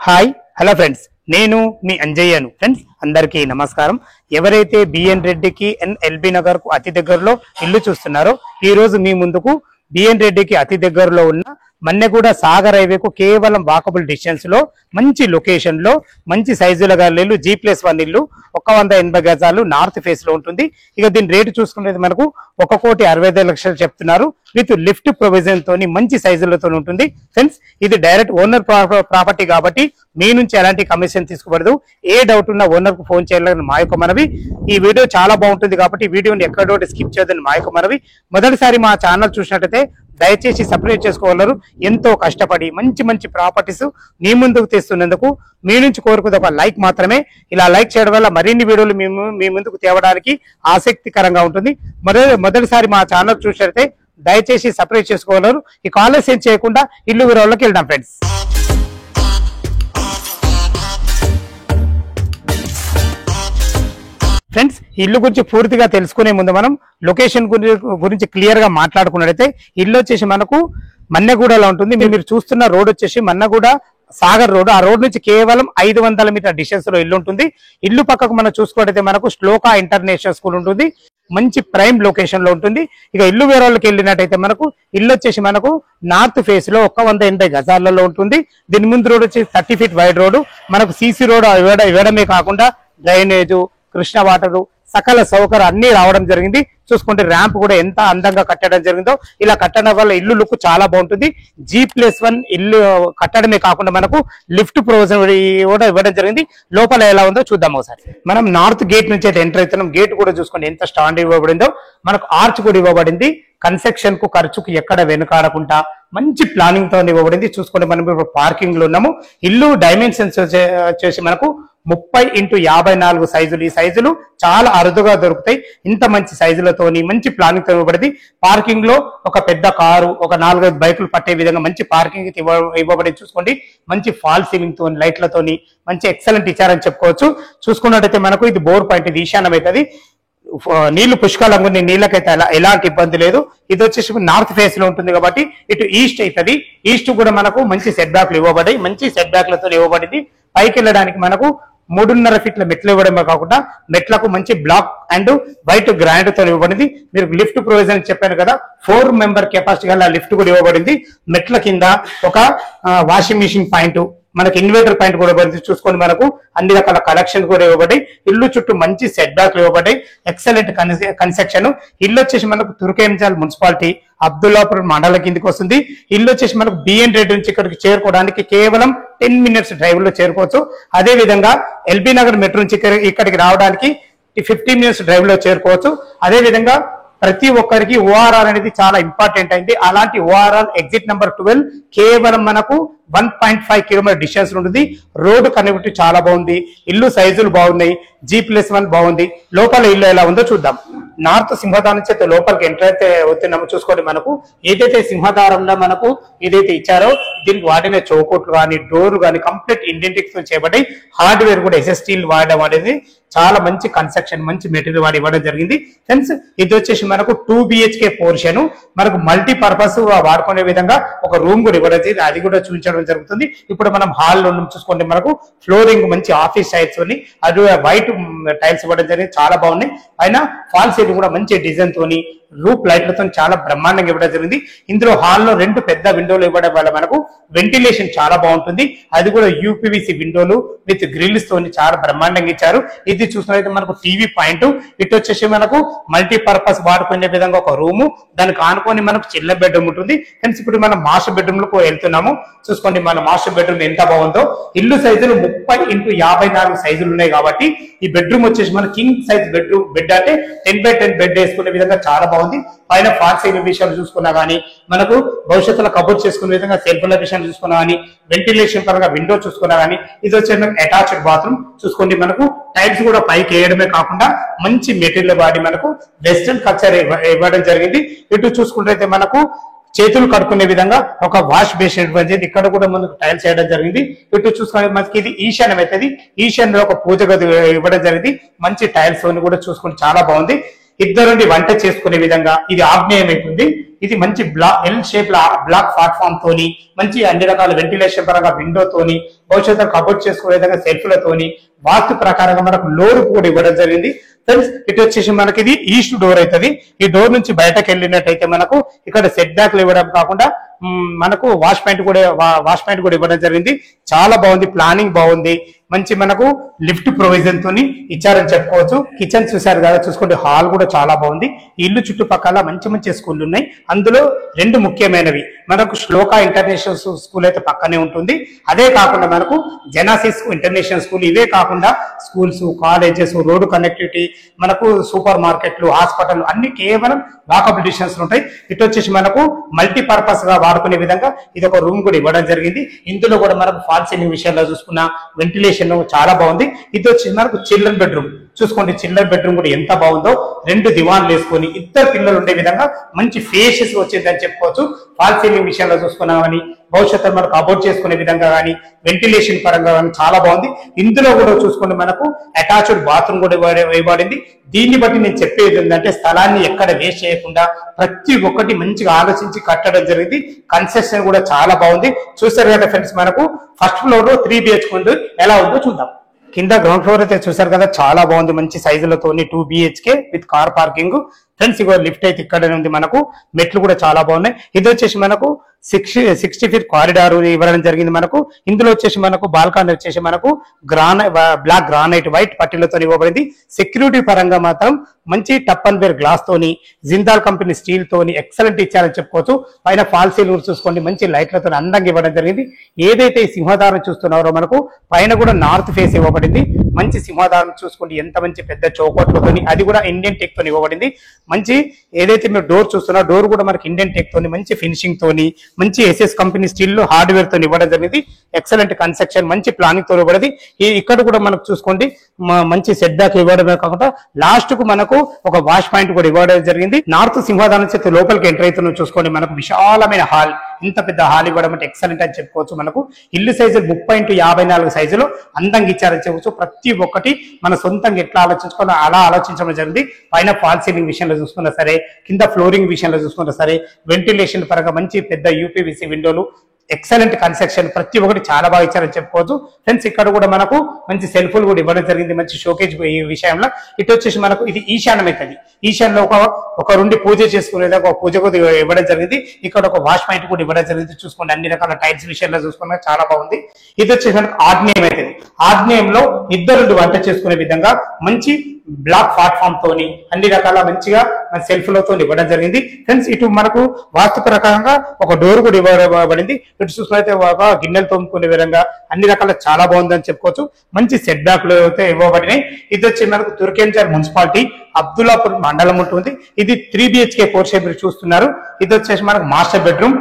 Hi hello friends, నేను మీ అంజయ్యను. Friends అందరికీ నమస్కారం. ఎవరైతే బిఎన్ రెడ్డికి ఎల్బీ నగర్ కు అతి దగ్గరలో ఇల్లు చూస్తున్నారో, ఈ రోజు మీ ముందుకు బిఎన్ రెడ్డికి అతి దగ్గరలో ఉన్న మన్నెగూడ సాగర్ హైవేకు కేవలం వాకబుల్ డిస్టెన్స్ లో మంచి లొకేషన్ లో మంచి సైజుల ఇల్లు G+1 ఇల్లు 180 గజాలు నార్త్ ఫేస్ లో ఉంటుంది. ఇక దీని రేటు చూసుకునేది మనకు 1,65,00,000 చెప్తున్నారు. విత్ లిఫ్ట్ ప్రొవిజన్ తోని మంచి సైజులతో ఉంటుంది. ఫ్రెండ్స్ ఇది డైరెక్ట్ ఓనర్ ప్రాపర్టీ కాబట్టి మీ నుంచి ఎలాంటి కమిషన్ తీసుకోబడదు. ఏ డౌట్ ఉన్నా ఓనర్ కు ఫోన్ చేయాలని మా యొక్క మనవి. ఈ వీడియో చాలా బాగుంటుంది కాబట్టి వీడియోని ఎక్కడోటి స్కిప్ చేయదని మా యొక్క మనవి. మొదటిసారి మా ఛానల్ చూసినట్టయితే దయచేసి సబ్స్క్రైబ్ చేసుకోగలరు. ఎంతో కష్టపడి మంచి మంచి ప్రాపర్టీస్ మీ ముందుకు తెస్తున్నందుకు మీ నుంచి కోరుకుది ఒక లైక్ మాత్రమే. ఇలా లైక్ చేయడం వల్ల మరిన్ని వీడియోలు మీ ముందుకు తేవడానికి ఆసక్తికరంగా ఉంటుంది. మొదటిసారి మా ఛానల్ చూసినట్టయితే దయచేసి సబ్స్క్రైబ్ చేసుకోగలరు. ఈ కాలేజ్ ఏం చేయకుండా ఇల్లు వివరాల్లోకి వెళ్దాం ఫ్రెండ్స్. ఫ్రెండ్స్ ఇల్లు గురించి పూర్తిగా తెలుసుకునే ముందు మనం లొకేషన్ గురించి క్లియర్ గా మాట్లాడుకున్నట్టయితే ఇల్లు వచ్చేసి మనకు మన్నెగూడలో ఉంటుంది. మీరు చూస్తున్న రోడ్ వచ్చేసి మన్నెగూడ సాగర్ రోడ్. ఆ రోడ్ నుంచి కేవలం 500 మీటర్ డిస్టెన్స్ లో ఇల్లు ఉంటుంది. ఇల్లు పక్కకు మనం చూసుకున్నట్టయితే మనకు శ్లోకా ఇంటర్నేషనల్ స్కూల్ ఉంటుంది. మంచి ప్రైమ్ లొకేషన్ లో ఉంటుంది. ఇక ఇల్లు వేరేళ్ళకి వెళ్ళినట్టయితే మనకు ఇల్లు వచ్చేసి మనకు నార్త్ ఫేస్ లో 180 గజాలలో ఉంటుంది. దీని ముందు రోడ్ వచ్చి 30 ఫీట్ వైడ్ రోడ్. మనకు సీసీ రోడ్ ఇవ్వడమే కాకుండా డ్రైనేజ్, కృష్ణ వాటరు, సకల సౌకర్యం అన్ని రావడం జరిగింది. చూసుకుంటే ర్యాంప్ కూడా ఎంత అందంగా కట్టడం జరిగిందో. ఇలా కట్టడం వల్ల ఇల్లు లుక్ చాలా బాగుంటుంది. G+1 ఇల్లు కట్టడమే కాకుండా మనకు లిఫ్ట్ ప్రొవిజన్ కూడా ఇవ్వడం జరిగింది. లోపల ఎలా ఉందో చూద్దాం ఒకసారి. మనం నార్త్ గేట్ నుంచి అయితే ఎంటర్ అవుతున్నాం. గేట్ కూడా చూసుకోండి ఎంత స్టాండ్ ఇవ్వబడిందో. మనకు ఆర్చ్ కూడా ఇవ్వబడింది. కన్స్ట్రక్షన్ కు ఖర్చుకు ఎక్కడ వెనుకాడకుండా మంచి ప్లానింగ్ తో ఇవ్వబడింది. చూసుకోండి మనం ఇప్పుడు పార్కింగ్ లో ఉన్నాము. ఇల్లు డైమెన్షన్స్ వచ్చేసి మనకు 30x54 సైజులు. ఈ సైజులు చాలా అరుదుగా దొరుకుతాయి. ఇంత మంచి సైజులతోని మంచి ప్లానింగ్ తో ఇవ్వబడింది. పార్కింగ్ లో ఒక పెద్ద కారు, ఒక 4-5 బైకులు పట్టే విధంగా మంచి పార్కింగ్ ఇవ్వబడింది. చూసుకోండి మంచి ఫాల్ సీలింగ్ తోని లైట్లతోని మంచి ఎక్సలెంట్ ఇచ్చారని చెప్పుకోవచ్చు. చూసుకున్నట్టయితే మనకు ఇది బోర్ పాయింట్, ఇది ఈశాన్యం అవుతుంది. నీళ్లు పుష్కలంగా ఉన్నాయి. నీళ్ళకైతే ఎలాంటి ఇబ్బంది లేదు. ఇది వచ్చేసి నార్త్ ఫేస్ లో ఉంటుంది కాబట్టి ఇటు ఈస్ట్ అవుతుంది. ఈస్ట్ కూడా మనకు మంచి సెట్ బ్యాక్లు ఇవ్వబడ్డాయి. మంచి సెట్ బ్యాక్లతో ఇవ్వబడింది. పైకి వెళ్ళడానికి మనకు 3.5 ఫీట్ల మెట్లు ఇవ్వడమే కాకుండా మెట్లకు మంచి బ్లాక్ అండ్ వైట్ గ్రానైట్ తో ఇవ్వబడింది. మీరు లిఫ్ట్ ప్రొవిజన్ చెప్పాను కదా, 4 మెంబర్ కెపాసిటీ గల లిఫ్ట్ కూడా ఇవ్వబడింది. మెట్ల కింద ఒక వాషింగ్ మిషన్ పాయింట్, మనకి ఇన్వర్టర్ పాయింట్ కూడా ఇవ్వబడింది. చూసుకొని మనకు అన్ని రకాల కలెక్షన్ కూడా ఇవ్వబడి, ఇల్లు చుట్టూ మంచి సెట్ బ్యాక్లు ఇవ్వబడ్డాయి. Excellent construction. ఇల్లు వచ్చేసి మనకు తుర్కేంజల్ మున్సిపాలిటీ అబ్దుల్లాపూర్ మండల కిందికి వస్తుంది. ఇల్లు వచ్చేసి మనకు బిఎన్ రెడ్డి నుంచి ఇక్కడికి చేరుకోవడానికి కేవలం 10 మినిట్స్ డ్రైవ్ లో చేరుకోవచ్చు. అదే విధంగా ఎల్బీ నగర్ మెట్రో నుంచి ఇక్కడికి రావడానికి 15 మినిట్స్ డ్రైవ్ లో చేరుకోవచ్చు. అదే విధంగా ప్రతి ఒక్కరికి ఓఆర్ఆర్ అనేది చాలా ఇంపార్టెంట్ అయింది. అలాంటి ఓఆర్ఆర్ ఎగ్జిట్ నెంబర్ 12 కేవలం మనకు 1.5 కిలోమీటర్ డిస్టెన్స్ ఉంటుంది. రోడ్డు కనెక్టివిటీ చాలా బాగుంది. ఇల్లు సైజులు బాగున్నాయి. G+1 బాగుంది. లోపల ఇల్లు ఎలా ఉందో చూద్దాం. నార్త్ సింహదారం చేత లోపలికి ఎంటర్ అయితే అవుతున్నాము. చూసుకోండి మనకు ఏదైతే సింహదారంలో మనకు ఏదైతే ఇచ్చారో దీనికి వాటినే చౌకోట్లు కానీ డోర్ కానీ కంప్లీట్ ఇండెంటిక్స్ చేయబడ్డాయి. హార్డ్వేర్ కూడా SST వాడడం అనేది చాలా మంచి కన్స్ట్రక్షన్, మంచి మెటీరియల్ వాడి ఇవ్వడం జరిగింది. ఫ్రెండ్స్ ఇది వచ్చేసి మనకు 2 BHK పోర్షన్. మనకు మల్టీపర్పస్ వాడుకునే విధంగా ఒక రూమ్ కూడా ఇవ్వడం జరిగింది. అది కూడా చూపించడం జరుగుతుంది. ఇప్పుడు మనం హాల్ లో చూసుకోండి మనకు ఫ్లోరింగ్ మంచి ఆఫీస్ టైల్స్ తోని, అది వైట్ టైల్స్ ఇవ్వడం జరిగింది. చాలా బాగున్నాయి. పైన ఫాల్ సీలింగ్ కూడా మంచి డిజైన్ తోని రూప్ లైట్లతో చాలా బ్రహ్మాండంగా ఇవ్వడం జరిగింది. ఇందులో హాల్లో 2 పెద్ద విండోలు ఇవ్వడం వల్ల మనకు వెంటిలేషన్ చాలా బాగుంటుంది. అది కూడా UPVC విండోలు విత్ గ్రిల్స్ తోని చాలా బ్రహ్మాండంగా ఇచ్చారు. ఇది చూసినట్లయితే మనకు టీవీ పాయింట్. ఇటు వచ్చేసి మనకు మల్టీపర్పస్ వాడుకునే విధంగా ఒక రూము, దానికి ఆనుకొని మనకు చిన్న బెడ్రూమ్ ఉంటుంది. ఫ్రెండ్స్ ఇప్పుడు మనం మాస్టర్ బెడ్రూమ్ లకు వెళ్తున్నాము. చూసుకోండి మన మాస్టర్ బెడ్రూమ్ ఎంత బాగుందో. ఇల్లు సైజులు 30x54 సైజులు ఉన్నాయి కాబట్టి ఈ బెడ్రూమ్ వచ్చేసి మన కింగ్ సైజ్ బెడ్ అంటే 10x10 బెడ్ వేసుకునే విధంగా చాలా బాగుంది. పైన ఫాల్ సీలింగ్ విషయాలు చూసుకున్నా గానీ, మనకు భవిష్యత్తులో కబోర్డ్ చేసుకునే విధంగా సెల్ఫ్ల విషయాలు చూసుకున్నా గానీ, వెంటిలేషన్ పరంగా విండో చూసుకున్నా గానీ, ఇది వచ్చే అటాచ్డ్ బాత్రూమ్. చూసుకోండి మనకు టైల్స్ కూడా పైకి వేయడమే కాకుండా మంచి మెటీరియల్ వాడి మనకు వెస్టర్న్ కల్చర్ ఇవ్వడం జరిగింది. ఇటు చూసుకుంటే మనకు చేతులు కడుక్కునే విధంగా ఒక వాష్ బేసిన్ ఇవ్వడం, ఇక్కడ కూడా మనకు టైల్స్ వేయడం జరిగింది. ఇటు చూసుకునే మనకి ఇది ఈశాన్యం అవుతుంది. ఈశాన్యంలో ఒక పూజ గది ఇవ్వడం జరిగింది. మంచి టైల్స్ కూడా చూసుకుని చాలా బాగుంది. ఇద్దరుండి వంట చేసుకునే విధంగా ఇది ఆగ్నేయం అవుతుంది. ఇది మంచి ఎల్ షేప్ బ్లాక్ ప్లాట్ఫామ్ తోని మంచి అన్ని రకాల వెంటిలేషన్ పరంగా విండో తోని భవిష్యత్తులో కబోర్డ్ చేసుకునే విధంగా సెల్ఫ్లతోని వాస్తు ప్రకారంగా మనకు లోరు కూడా ఇవ్వడం జరిగింది ఫ్రెండ్స్. ఇటు వచ్చేసి మనకి ఇది ఈస్ట్ డోర్ అవుతుంది. ఈ డోర్ నుంచి బయటకు వెళ్ళినట్టయితే మనకు ఇక్కడ సెట్ బ్యాక్లు ఇవ్వడం కాకుండా మనకు వాష్ పాయింట్ కూడా ఇవ్వడం జరిగింది. చాలా బాగుంది, ప్లానింగ్ బాగుంది, మంచి మనకు లిఫ్ట్ ప్రొవిజన్ తోని ఇచ్చారని చెప్పుకోవచ్చు. కిచెన్ చూసారు కదా, చూసుకోండి హాల్ కూడా చాలా బాగుంది. ఇల్లు చుట్టుపక్కల మంచి మంచి స్కూళ్ళు ఉన్నాయి. అందులో రెండు ముఖ్యమైనవి మనకు శ్లోక ఇంటర్నేషనల్ స్కూల్ అయితే పక్కనే ఉంటుంది. అదే కాకుండా మనకు జెనాసిస్ ఇంటర్నేషనల్ స్కూల్, ఇవే కాకుండా స్కూల్స్, కాలేజెస్, రోడ్డు కనెక్టివిటీ, మనకు సూపర్ మార్కెట్లు, హాస్పిటల్ అన్ని కేవలం వాకబుల్ డిస్టెన్స్ ఉంటాయి. ఇటు వచ్చేసి మనకు మల్టీపర్పస్ గా వాడుకునే విధంగా ఇది ఒక రూమ్ కూడా ఇవ్వడం జరిగింది. ఇందులో కూడా మనకు ఫాల్ సీలింగ్ విషయంలో చూసుకున్న వెంటిలేషన్ చాలా బాగుంది. ఇది వచ్చి మనకు చిల్డ్రన్ బెడ్రూమ్ చూసుకోండి. చిల్డ్రన్ బెడ్రూమ్ కూడా ఎంత బాగుందో, 2 దివాన్లు వేసుకొని ఇద్దరు పిల్లలు ఉండే విధంగా మంచి ఫేషియస్ వచ్చిందని చెప్పుకోవచ్చు. ఫాల్ సీలింగ్ విషయంలో చూసుకున్నా కానీ భవిష్యత్తులో మనకు అబౌట్ చేసుకునే విధంగా కానీ వెంటిలేషన్ పరంగా కానీ చాలా బాగుంది. ఇందులో కూడా చూసుకుంటే మనకు అటాచ్డ్ బాత్రూమ్ కూడా వేయబడింది. దీన్ని బట్టి నేను చెప్పేది ఏంటంటే స్థలాన్ని ఎక్కడ వేస్ట్ చేయకుండా ప్రతి ఒక్కటి మంచిగా ఆలోచించి కట్టడం జరిగింది. కన్స్ట్రక్షన్ కూడా చాలా బాగుంది. చూసారు కదా ఫ్రెండ్స్, మనకు ఫస్ట్ ఫ్లోర్ లో 3 BHK ఉంది. ఎలా ఉందో చూద్దాం. కింద గ్రౌండ్ ఫ్లోర్ అయితే చూసారు కదా, చాలా బాగుంది. మంచి సైజులతోని 2 BHK with car parking friends. Ego lift అయితే ఇక్కడనే ఉంది. మనకు మెట్లు కూడా చాలా బాగున్నాయి. ఇది వచ్చేసి మనకు 60 feet కారిడార్ ఇవ్వడం జరిగింది. మనకు ఇందులో వచ్చేసి మనకు బాల్కనీ వచ్చేసి మనకు బ్లాక్ గ్రానైట్ వైట్ పట్టీలతో ఇవ్వబడింది. సెక్యూరిటీ పరంగా మాత్రం మంచి టప్ అండ్ వేర్ గ్లాస్ తోని, జిందాల్ కంపెనీ స్టీల్ తోని ఎక్సలెంట్ ఇచ్చారని చెప్పుకోవచ్చు. పైన ఫాల్ సీలింగ్ చూసుకోండి, మంచి లైట్లతో అందంగా ఇవ్వడం జరిగింది. ఏదైతే ఈ సింహదారం చూస్తున్నారో మనకు పైన కూడా నార్త్ ఫేస్ ఇవ్వబడింది. మంచి సింహదారం చూసుకోండి, ఎంత మంచి పెద్ద చౌకట్లతోని, అది కూడా ఇండియన్ టెక్ తోని ఇవ్వబడింది. మంచి ఏదైతే మీరు డోర్ చూస్తున్నారో డోర్ కూడా మనకి ఇండియన్ టెక్ తోని మంచి ఫినిషింగ్ తోని, మంచి ఎస్ఎస్ కంపెనీ స్టీల్ లో హార్డ్వేర్ తో ఇవ్వడం జరిగింది. ఎక్సలెంట్ కన్స్ట్రక్షన్, మంచి ప్లానింగ్ తో ఇవ్వబడింది. ఇక్కడ కూడా మనకు చూసుకోండి మంచి సెట్ బ్యాక్ ఇవ్వడమే కాకుండా లాస్ట్ కు మనకు ఒక వాష్ పాయింట్ కూడా ఇవ్వడం జరిగింది. నార్త్ సింహదానం చేతి లోపలికి ఎంటర్ అవుతున్న చూసుకోండి, మనకు విశాలమైన హాల్, ఇంత పెద్ద హాల్ ఇవ్వడం అంటే ఎక్సలెంట్ అని చెప్పుకోవచ్చు. మనకు ఇల్లు సైజు 30x54 సైజులో అందంగా ఇచ్చారని చెప్పవచ్చు. ప్రతి ఒక్కటి మన సొంతంగా ఎట్లా ఆలోచించుకోవాలో అలా ఆలోచించడం జరిగింది. పైన ఫాల్ సీలింగ్ విషయంలో చూసుకున్నా సరే, కింద ఫ్లోరింగ్ విషయంలో చూసుకున్నా సరే, వెంటిలేషన్ పరంగా మంచి పెద్ద యూపీవీసీ విండోలు, ఎక్సలెంట్ కన్స్ట్రక్షన్, ప్రతి ఒక్కటి చాలా బాగా ఇచ్చారని చెప్పుకోవచ్చు ఫ్రెండ్స్. ఇక్కడ కూడా మనకు మంచి సెల్ఫ్లు కూడా ఇవ్వడం జరిగింది, మంచి షోకేజ్ ఈ విషయంలో. ఇటు వచ్చేసి మనకు ఇది ఈశాన్యం అవుతుంది. ఈశాన్యంలో ఒక రెండు పూజ చేసుకునేది ఒక పూజ కూడా ఇవ్వడం జరిగింది. ఇక్కడ ఒక వాష్ పాయింట్ కూడా ఇవ్వడం జరిగింది. చూసుకోండి, అన్ని రకాల టైల్స్ విషయంలో చూసుకున్నా చాలా బాగుంది. ఇది వచ్చేసి మనకు ఆగ్నేయం అవుతుంది. ఆగ్నేయంలో ఇద్దరు వంట చేసుకునే విధంగా మంచి బ్లాక్ ప్లాట్ఫామ్ తోని అన్ని రకాల మంచిగా సెల్ఫ్లతో ఇవ్వడం జరిగింది ఫ్రెండ్స్. ఇటు మనకు వాస్తు ప్రకారంగా ఒక డోర్ కూడా ఇవ్వబడింది. ఇటు చూసుకుంటే ఒక గిన్నెలు తోముకునే విధంగా అన్ని రకాల చాలా బాగుందని చెప్పుకోవచ్చు. మంచి సెట్ బ్యాక్లు అయితే ఇవ్వబడినాయి. ఇది వచ్చి మనకు తుర్కేంజర్ మున్సిపాలిటీ అబ్దుల్లాపూర్ మండలం ఉంటుంది. ఇది 3 BHK పోర్షన్ మీరు చూస్తున్నారు. ఇది వచ్చేసి మనకు మాస్టర్ బెడ్రూమ్.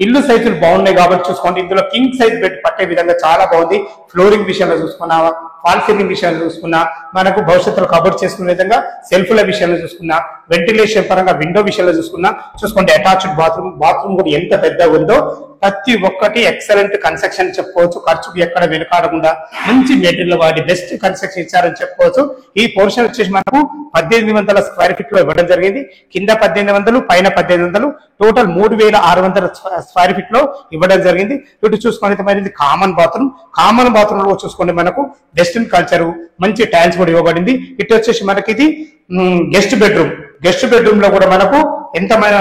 ఇల్లు సైజులు బాగున్నాయి కాబట్టి చూసుకోండి. ఇందులో కింగ్ సైజ్ బెడ్ పట్టే విధంగా చాలా బాగుంది. ఫ్లోరింగ్ విషయంలో చూసుకున్నా, ఫాల్ సీలింగ్ విషయంలో చూసుకున్నా, మనకు భవిష్యత్తులో కబోర్డ్ చేసుకునే విధంగా సెల్ఫ్ల విషయంలో చూసుకున్నా, వెంటిలేషన్ పరంగా విండో విషయంలో చూసుకున్నా, చూసుకోండి అటాచ్డ్ బాత్రూమ్ కూడా ఎంత పెద్దగా ఉందో. ప్రతి ఒక్కటి ఎక్సలెంట్ కన్స్ట్రక్షన్ చెప్పుకోవచ్చు. ఖర్చుకు ఎక్కడ వెనుకాడకుండా మంచి మెటీరియల్ వాడి బెస్ట్ కన్స్ట్రక్షన్ ఇచ్చారని చెప్పుకోవచ్చు. ఈ పోర్షన్ వచ్చేసి మనకు 1800 స్క్వేర్ ఫీట్ లో ఇవ్వడం జరిగింది. కింద 1800, పైన 1800, టోటల్ 3600 స్క్వేర్ ఫీట్ లో ఇవ్వడం జరిగింది. ఇటు చూసుకుంటే మరి ఇది కామన్ బాత్రూమ్ లో చూసుకోండి మనకు వెస్టర్న్ కల్చర్ మంచి టైల్స్ కూడా ఇవ్వబడింది. ఇటు వచ్చేసి మనకి ఇది గెస్ట్ బెడ్రూమ్ లో కూడా మనకు ఎంతమైన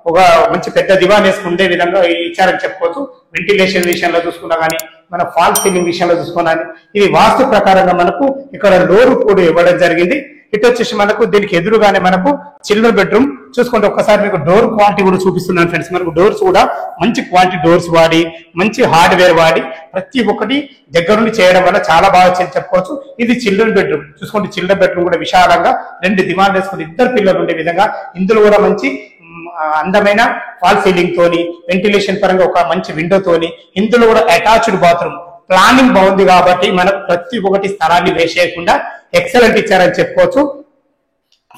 ఒక మంచి పెద్ద దివాన్ వేసుకుండే విధంగా ఇచ్చారని చెప్పుకోవచ్చు. వెంటిలేషన్ విషయంలో చూసుకున్నా కానీ, మన ఫాల్ సీలింగ్ విషయంలో చూసుకున్నా, ఇది వాస్తు ప్రకారంగా మనకు ఇక్కడ డోర్ కూడా ఇవ్వడం జరిగింది. ఇటు వచ్చేసి మనకు దీనికి ఎదురుగానే మనకు చిల్డ్రన్ బెడ్రూమ్ చూసుకుంటే ఒక్కసారి మీకు డోర్ క్వాలిటీ కూడా చూపిస్తున్నాను ఫ్రెండ్స్. మనకు డోర్స్ కూడా మంచి క్వాలిటీ డోర్స్ వాడి, మంచి హార్డ్వేర్ వాడి, ప్రతి ఒక్కటి దగ్గర నుండి చేయడం వల్ల చాలా బాగా చెప్పుకోవచ్చు. ఇది చిల్డ్రన్ బెడ్రూమ్ చూసుకోండి. చిల్డ్రన్ బెడ్రూమ్ కూడా విశాలంగా 2 దివాన్లు వేసుకుని ఇద్దరు పిల్లలు ఉండే విధంగా, ఇందులో కూడా మంచి అందమైన ఫాల్ సీలింగ్ తోని, వెంటిలేషన్ పరంగా ఒక మంచి విండో తోని, ఇందులో కూడా అటాచ్డ్ బాత్రూమ్, ప్లానింగ్ బాగుంది కాబట్టి మనకు ప్రతి ఒక్కటి స్థలాన్ని వేస్ట్ చేయకుండా ఎక్సలెంట్ ఇచ్చారని చెప్పుకోవచ్చు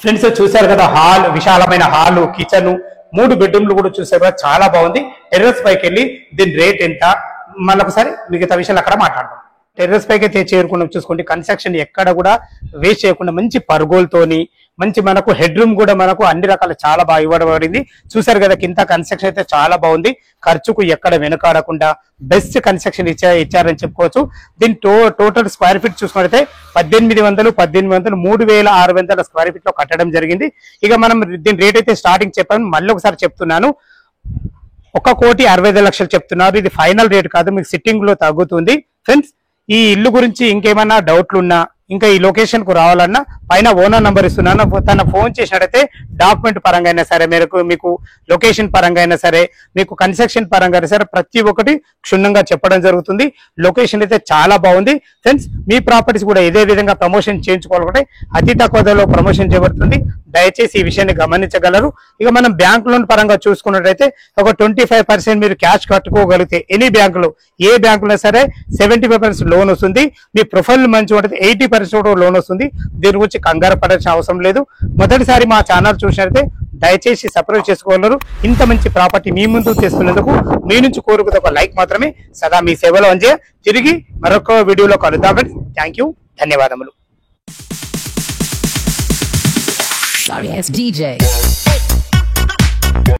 ఫ్రెండ్స్. చూశారు కదా హాల్, విశాలమైన హాల్, కిచెన్, 3 బెడ్రూమ్లు కూడా చూసారు కదా, చాలా బాగుంది. టెర్రస్ పైకి వెళ్ళి దీని రేట్ ఎంత మళ్ళొకసారి మిగతా విషయాలు అక్కడ మాట్లాడదాం. టెర్రస్ పైకి అయితే చేరుకున్నాం చూసుకోండి. కన్స్ట్రక్షన్ ఎక్కడ కూడా వేస్ట్ చేయకుండా మంచి పర్గోల్తోని, మంచి మనకు హెడ్ రూమ్ కూడా మనకు అన్ని రకాల చాలా బాగా ఇవ్వబడింది. చూసారు కదా కింద కన్స్ట్రక్షన్ అయితే చాలా బాగుంది. ఖర్చుకు ఎక్కడ వెనుకాడకుండా బెస్ట్ కన్స్ట్రక్షన్ ఇచ్చారని చెప్పుకోవచ్చు. దీని టోటల్ స్క్వేర్ ఫీట్ చూసుకుంటే 1800 3600 స్క్వేర్ ఫీట్ లో కట్టడం జరిగింది. ఇక మనం దీని రేట్ అయితే స్టార్టింగ్ చెప్పాను, మళ్ళీ ఒకసారి చెప్తున్నాను. 1,65,00,000 చెప్తున్నారు. ఇది ఫైనల్ రేట్ కాదు, మీకు సిట్టింగ్ లో తగ్గుతుంది. ఫ్రెండ్స్, ఈ ఇల్లు గురించి ఇంకేమన్నా డౌట్లు ఉన్నా, ఇంకా ఈ లొకేషన్ కు రావాలన్నా పైన ఓనర్ నంబర్ ఇస్తున్నాను. తన ఫోన్ చేసినట్టయితే డాక్యుమెంట్ పరంగా అయినా సరే, మీకు లొకేషన్ పరంగా అయినా సరే, మీకు కన్స్ట్రక్షన్ పరంగా అయినా సరే ప్రతి ఒక్కటి క్షుణ్ణంగా చెప్పడం జరుగుతుంది. లొకేషన్ అయితే చాలా బాగుంది. ఫ్రెండ్స్, మీ ప్రాపర్టీస్ కూడా ఇదే విధంగా ప్రమోషన్ చేయించుకోవాలంటే అతి తక్కువ ధరలో ప్రమోషన్ చేయబడుతుంది. దయచేసి ఈ విషయాన్ని గమనించగలరు. ఇక మనం బ్యాంక్ లోన్ పరంగా చూసుకున్నట్టయితే ఒక 25% మీరు క్యాష్ కట్టుకోగలిగితే ఎనీ బ్యాంకులో, ఏ బ్యాంకులో సరే 75% లోన్ వస్తుంది. మీ ప్రొఫైల్ మంచి ఉంటుంది, 80% లోన్ వస్తుంది. దీని గురించి కంగారు పడాల్సిన అవసరం లేదు. మొదటిసారి మా ఛానల్ చూసినట్లయితే దయచేసి సబ్స్క్రైబ్ చేసుకోగలరు. ఇంత మంచి ప్రాపర్టీ మీ ముందు తెస్తున్నందుకు మీ నుంచి కోరుకునే ఒక లైక్ మాత్రమే. సదా మీ సేవలో అంజే. తిరిగి మరొక వీడియోలో కలుద్దాం ఫ్రెండ్స్. థ్యాంక్ యూ, ధన్యవాదములు. Sorry, it's DJ.